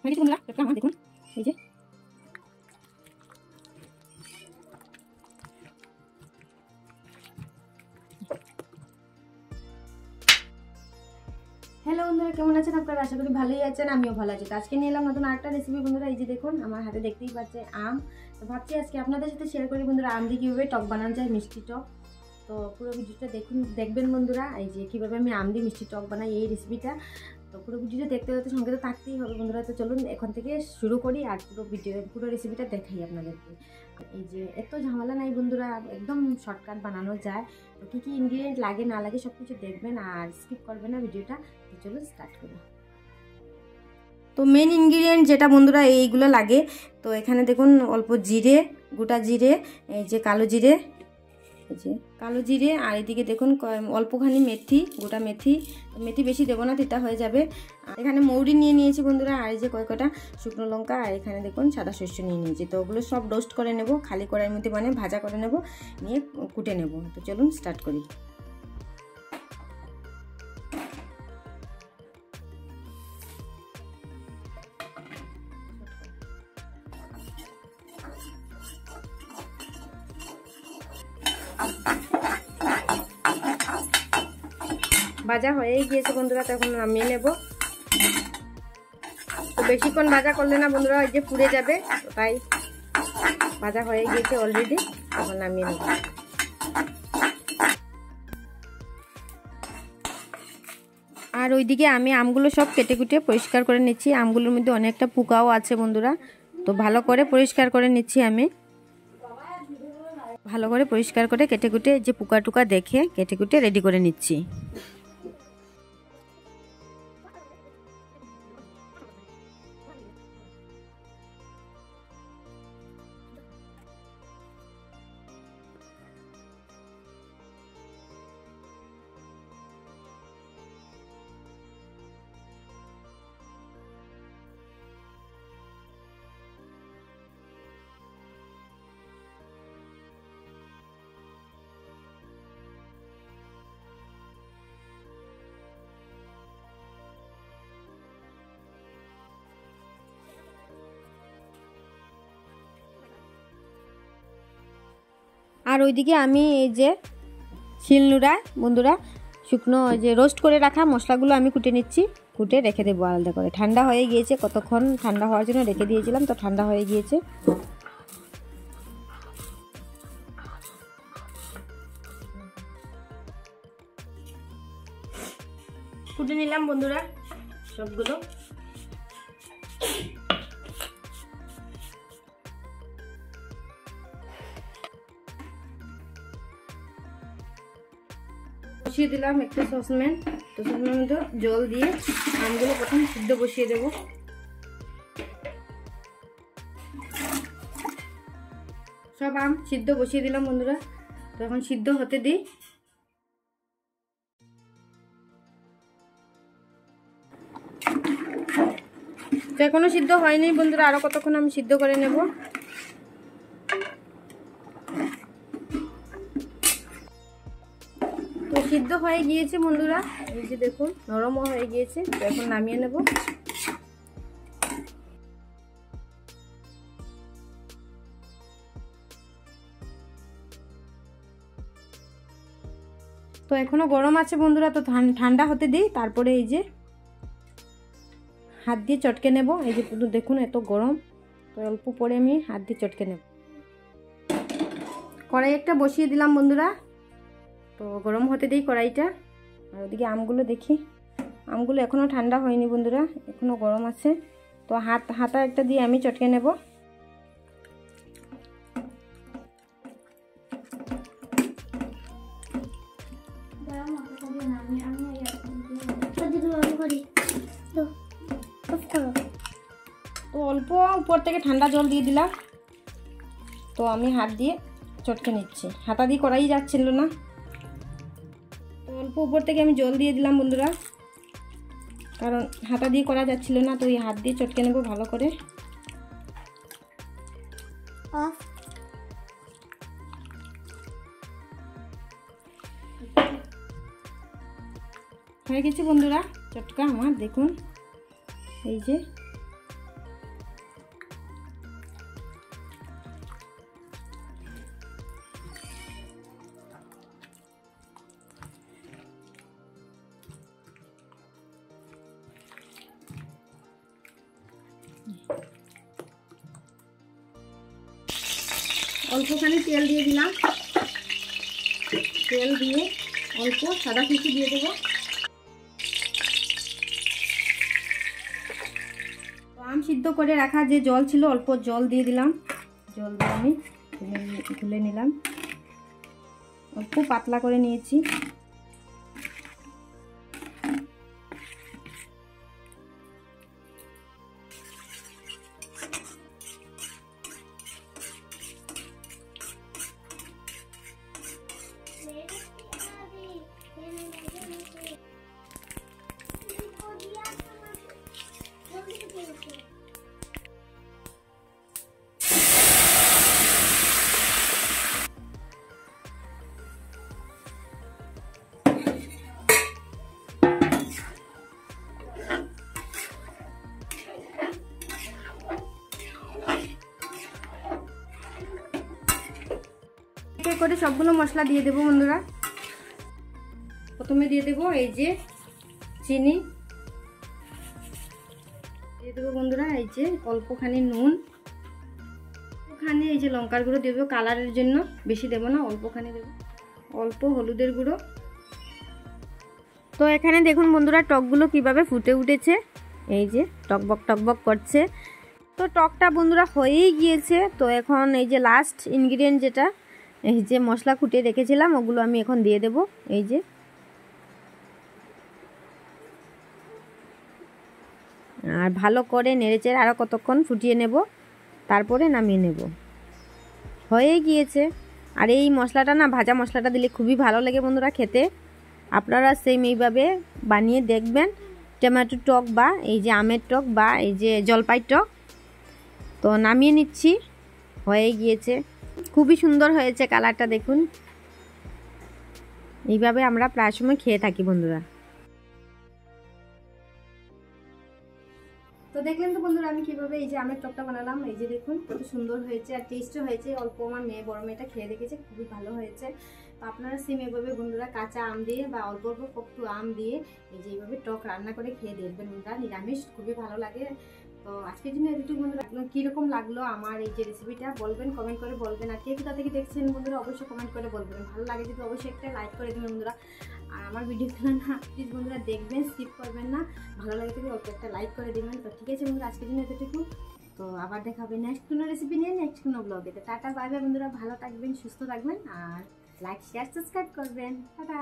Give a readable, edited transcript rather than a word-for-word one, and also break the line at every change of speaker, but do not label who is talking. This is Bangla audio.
হয়ে গেছে বন্ধুরা চটকা আমার, দেখুন এই যে। হ্যালো বন্ধুরা, কেমন আছেন আপনারা? আশা করি ভালোই আছেন, আমিও ভালো আছি। তো আজকে নিয়ে এলাম নতুন আরেকটা রেসিপি বন্ধুরা। এই যে দেখুন আমার হাতে দেখতেই পাচ্ছেন আম। তো ভাবছি আজকে আপনাদের সাথে শেয়ার করি বন্ধুরা আম দিয়ে কীভাবে টক বানানো যায়, মিষ্টি টক। তো পুরো ভিডিওটা দেখবেন বন্ধুরা, এই যে কীভাবে আমি আম দিয়ে মিষ্টি টক বানাই এই রেসিপিটা। তো পুরো ভিডিওটা দেখতে হতে সঙ্গে তো থাকতেই হবে বন্ধুরা। তো চলুন এখন থেকে শুরু করি আর পুরো রেসিপিটা দেখাই আপনাদেরকে। এই যে এত ঝামেলা নাই বন্ধুরা, একদম শর্টকাট বানানো যায়। তো কী কী ইনগ্রিডিয়েন্ট লাগে না লাগে সব কিছু দেখবেন আর স্কিপ করবেন না ভিডিওটা। তো চলুন স্টার্ট করি। তো মেন ইনগ্রিডিয়েন্ট যেটা বন্ধুরা এইগুলো লাগে। তো এখানে দেখুন অল্প জিরে, গোটা জিরে, এই যে কালো জিরে, এই যে কালো জিরে, আর এদিকে দেখুন অল্পখানি মেথি, গোটা মেথি। মেথি বেশি দেবো না, তিতা হয়ে যাবে। এখানে মৌরি নিয়ে নিয়েছি বন্ধুরা, আর এই যে কয়েকটা শুকনো লঙ্কা, আর এখানে দেখুন সাদা শস্য নিয়ে নিয়েছি। তো ওগুলো সব রোস্ট করে নেব, খালি কড়াইয়ের মধ্যে মানে ভাজা করে নেব, নিয়ে কুটে নেব। তো চলুন স্টার্ট করি। ভাজা হয়ে গিয়েছে বন্ধুরা, তখন নামিয়ে নেব। তো বেশিক্ষণ ভাজা করলে না বন্ধুরা এই যে পুড়ে যাবে, তাই ভাজা হয়ে গিয়েছে অলরেডি, তখন নামিয়ে নেব। আর ওইদিকে আমি আমগুলো সব কেটে কুটে পরিষ্কার করে নিচ্ছি। আমগুলোর মধ্যে অনেকটা পোকাও আছে বন্ধুরা, তো ভালো করে পরিষ্কার করে নিচ্ছি আমি। ভালো করে পরিষ্কার করে কেটে কুটে যে পোকা টুকা দেখে কেটে কুটে রেডি করে নিচ্ছি। আর ওইদিকে আমি এই যে শিলনোড়ায় বন্ধুরা শুকনো যে রোস্ট করে রাখা মশলাগুলো আমি কুটে নিচ্ছি, কুটে রেখে দেবো আলাদা করে। ঠান্ডা হয়ে গিয়েছে, কতক্ষণ ঠান্ডা হওয়ার জন্য রেখে দিয়েছিলাম, তো ঠান্ডা হয়ে গিয়েছে। কুটে নিলাম বন্ধুরা সবগুলো। বসিয়ে দিলাম একটা সসপ্যান। তো সসপ্যানের মধ্যে জল দিয়ে আমগুলো প্রথম সিদ্ধ বসিয়ে দেব। সব আম সিদ্ধ বসিয়ে দিলাম বন্ধুরা, তো এখন সিদ্ধ হতে দিই। তো এখনো সিদ্ধ হয়নি বন্ধুরা, আরো কতক্ষণ আমি সিদ্ধ করে নেব। তো সিদ্ধ হয়ে গিয়েছে বন্ধুরা, এই যে দেখুন নরমও হয়ে গিয়েছে। তো এখন নামিয়ে নেব। তো এখনো গরম আছে বন্ধুরা, তো ঠান্ডা হতে দিই, তারপরে এই যে হাত দিয়ে চটকে নেব। এই যে দেখুন এত গরম, তো অল্প পরে আমি হাত দিয়ে চটকে নেব। কড়াই একটা বসিয়ে দিলাম বন্ধুরা, তো গরম হতে দিই কড়াইটা। আর ওদিকে আমগুলো দেখি, আমগুলো এখনও ঠান্ডা হয়নি বন্ধুরা, এখনও গরম আছে। তো হাতা একটা দিয়ে আমি চটকে নেব। তো অল্প উপর থেকে ঠান্ডা জল দিয়ে দিলাম, তো আমি হাত দিয়ে চটকে নিচ্ছি, হাতা দিয়ে করাই যাচ্ছিল না। তো অল্প উপর থেকে আমি জল দিয়ে দিলাম বন্ধুরা, কারণ হাতা দিয়ে করা যাচ্ছিল না, তো এই হাত দিয়ে চটকে নেব ভালো করে। হয়ে গেছে বন্ধুরা চটকা আমার, দেখুন এই যে অল্পখানি তেল দিয়ে দিলাম, তেল দিয়ে অল্প সাদা কুচি দিয়ে দেবো। আম সিদ্ধ করে রাখা যে জল ছিল অল্প জল দিয়ে দিলাম, জল দিয়ে আমি তুলে নিলাম, অল্প পাতলা করে নিয়েছি। করে সবগুলো মশলা দিয়ে দেবো বন্ধুরা। প্রথমে দিয়ে দেবো এই যে চিনি, দিয়ে দেবো বন্ধুরা এই যে অল্পখানি নুন, অল্পখানি এই যে লঙ্কার গুঁড়ো দেবো কালারের জন্য, বেশি দেবো না, অল্পখানি দেবো, অল্প হলুদের গুঁড়ো। তো এখানে দেখুন বন্ধুরা টকগুলো কিভাবে ফুটে উঠেছে, এই যে টকবক টকবক করছে। তো টকটা বন্ধুরা হয়েই গিয়েছে। তো এখন এই যে লাস্ট ইনগ্রিডিয়েন্ট যেটা, এই যে মশলা কুটে রেখেছিলাম ওগুলো আমি এখন দিয়ে দেব। এই যে আর ভালো করে নেড়েচেড়ে আরও কতক্ষণ ফুটিয়ে নেব, তারপরে নামিয়ে নেব। হয়ে গিয়েছে। আর এই মশলাটা না, ভাজা মশলাটা দিলে খুবই ভালো লাগে বন্ধুরা খেতে। আপনারা সেম এইভাবে বানিয়ে দেখবেন। টমেটো টক বা এই যে আমের টক বা এই যে জলপাই টক। তো নামিয়ে নিচ্ছি, হয়ে গিয়েছে। খুবই সুন্দর হয়েছে কালারটা দেখুন। এইভাবে আমরা প্রায় সময় খেয়ে থাকি বন্ধুরা। তো দেখলেন তো বন্ধুরা আমি কিভাবে এই যে আমের টকটা বানালাম। এই যে দেখুন কত সুন্দর হয়েছে আর টেস্টও হয়েছে। অল্প আমার মেয়ে বড় মেয়েটা খেয়ে দেখেছে, খুবই ভালো হয়েছে। তো আপনারা সেম এভাবে বন্ধুরা কাঁচা আম দিয়ে বা অল্প অল্প পোক্ত আম দিয়ে এই যে এইভাবে টক রান্না করে খেয়ে দেখবেন বন্ধুরা, নিরামিষ খুবই ভালো লাগে। তো আজকের জন্য এতটুকু বন্ধুরা, কীরকম লাগলো আমার এই যে রেসিপিটা বলবেন, কমেন্ট করে বলবেন। আর কে কোথা থেকে দেখছেন বন্ধুরা অবশ্যই কমেন্ট করে বলবেন। ভালো লাগে যদি অবশ্যই একটা লাইক করে দেবেন বন্ধুরা। আর আমার ভিডিওগুলো না প্লিজ বন্ধুরা দেখবেন, স্কিপ করবেন না। ভালো লাগে যদি অল্প একটা লাইক করে দেবেন। তো ঠিক আছে বন্ধুরা, আজকের জন্য এতটুকু। তো আবার দেখা হবে নেক্সট কোনো রেসিপি নিয়ে, নেক্সট কোনো ব্লগে। তো টাটা বাই বাই বন্ধুরা, ভালো থাকবেন, সুস্থ থাকবেন আর লাইক শেয়ার সাবস্ক্রাইব করবেন। টাটা।